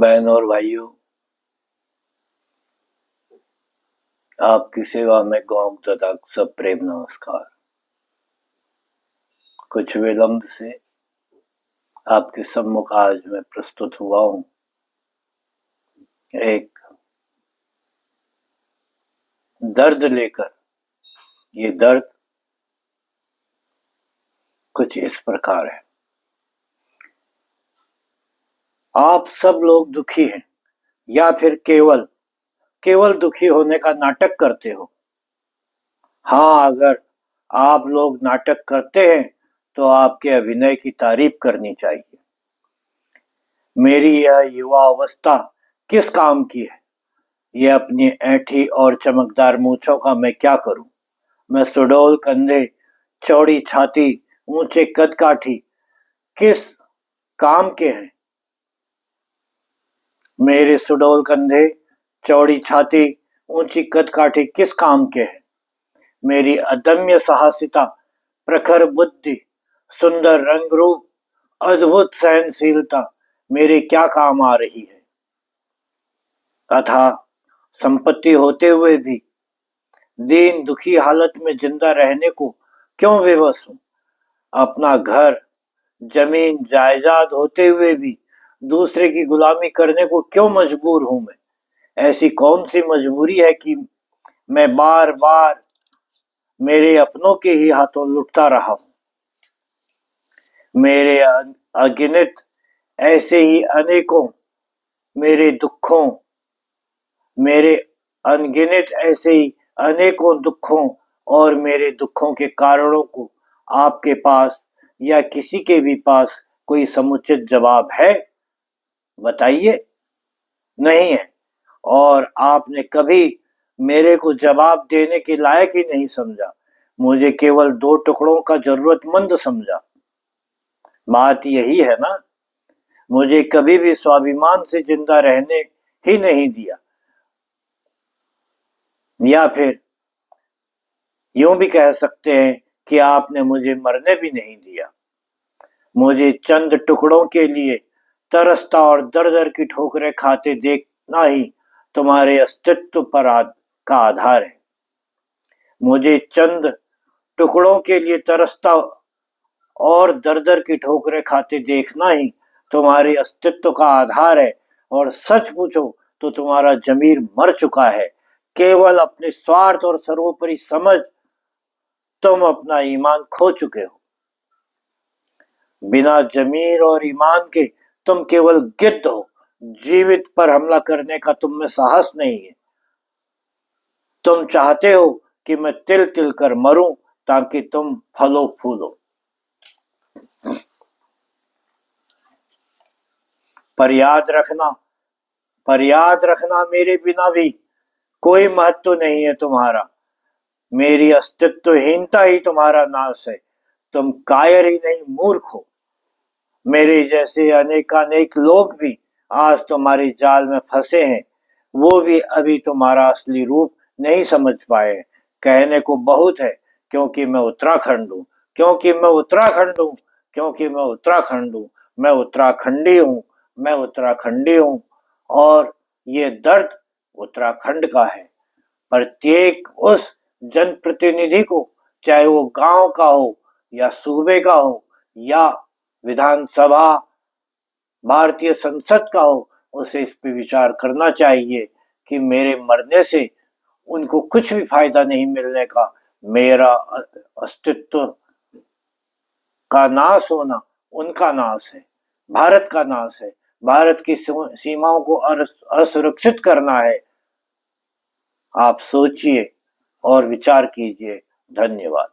बहनों और भाइयों, आपकी सेवा में गौंग तथा सब प्रेम नमस्कार। कुछ विलंब से आपके सम्मुख आज मैं प्रस्तुत हुआ हूँ। एक दर्द लेकर। ये दर्द कुछ इस प्रकार है। आप सब लोग दुखी हैं या फिर केवल दुखी होने का नाटक करते हो। हाँ, अगर आप लोग नाटक करते हैं तो आपके अभिनय की तारीफ करनी चाहिए। मेरी यह युवा अवस्था किस काम की है? ये अपनी ऐंठी और चमकदार मूछों का मैं क्या करूं? मैं सुडौल कंधे, चौड़ी छाती, ऊंचे कद काठी किस काम के हैं? मेरे सुडौल कंधे, चौड़ी छाती, ऊंची कद काठी किस काम के हैं? मेरी अदम्य साहसिता, प्रखर बुद्धि, सुंदर रंग रूप, अद्भुत सहनशीलता मेरे क्या काम आ रही है? तथा संपत्ति होते हुए भी दीन दुखी हालत में जिंदा रहने को क्यों विवश हूं? अपना घर, जमीन, जायदाद होते हुए भी दूसरे की गुलामी करने को क्यों मजबूर हूं मैं? ऐसी कौन सी मजबूरी है कि मैं बार बार मेरे अपनों के ही हाथों लुटता रहा हूं? मेरे अगिनत ऐसे ही अनेकों मेरे दुखों मेरे अनगिनत ऐसे ही अनेकों दुखों और मेरे दुखों के कारणों को आपके पास या किसी के भी पास कोई समुचित जवाब है? बताइए। नहीं है, और आपने कभी मेरे को जवाब देने के लायक ही नहीं समझा। मुझे केवल 2 टुकड़ों का जरूरतमंद समझा। बात यही है ना? मुझे कभी भी स्वाभिमान से जिंदा रहने ही नहीं दिया, या फिर यूं भी कह सकते हैं कि आपने मुझे मरने भी नहीं दिया। मुझे चंद टुकड़ों के लिए तरसता और दर दर की ठोकरें खाते देखना ही तुम्हारे अस्तित्व पर का आधार है। मुझे चंद टुकड़ों के लिए तरसता और दर दर की ठोकरें खाते देखना ही तुम्हारे अस्तित्व का आधार है। और सच पूछो तो तुम्हारा जमीर मर चुका है। केवल अपने स्वार्थ और सर्वोपरि समझ तुम अपना ईमान खो चुके हो। बिना जमीर और ईमान के तुम केवल गिद्ध हो। जीवित पर हमला करने का तुम में साहस नहीं है। तुम चाहते हो कि मैं तिल तिल कर मरूं ताकि तुम फलो फूलो। पर याद रखना मेरे बिना भी कोई महत्व नहीं है तुम्हारा। मेरी अस्तित्वहीनता ही तुम्हारा नाश है। तुम कायर ही नहीं, मूर्ख हो। मेरे जैसे अनेकानेक लोग भी आज तुम्हारे जाल में फंसे हैं। वो भी अभी तुम्हारा असली रूप नहीं समझ पाए। कहने को बहुत है, क्योंकि मैं उत्तराखंड हूँ, क्योंकि मैं उत्तराखंड हूँ, क्योंकि मैं उत्तराखंड हूँ। मैं उत्तराखंडी हूँ, मैं उत्तराखंडी हूँ। और ये दर्द उत्तराखंड का है। प्रत्येक उस जनप्रतिनिधि को, चाहे वो गांव का हो या सूबे का हो या विधानसभा भारतीय संसद का हो, उसे इस पे विचार करना चाहिए कि मेरे मरने से उनको कुछ भी फायदा नहीं मिलने का। मेरा अस्तित्व का नाश होना उनका नाश है, भारत का नाश है। भारत की सीमाओं को असुरक्षित करना है। आप सोचिए और विचार कीजिए। धन्यवाद।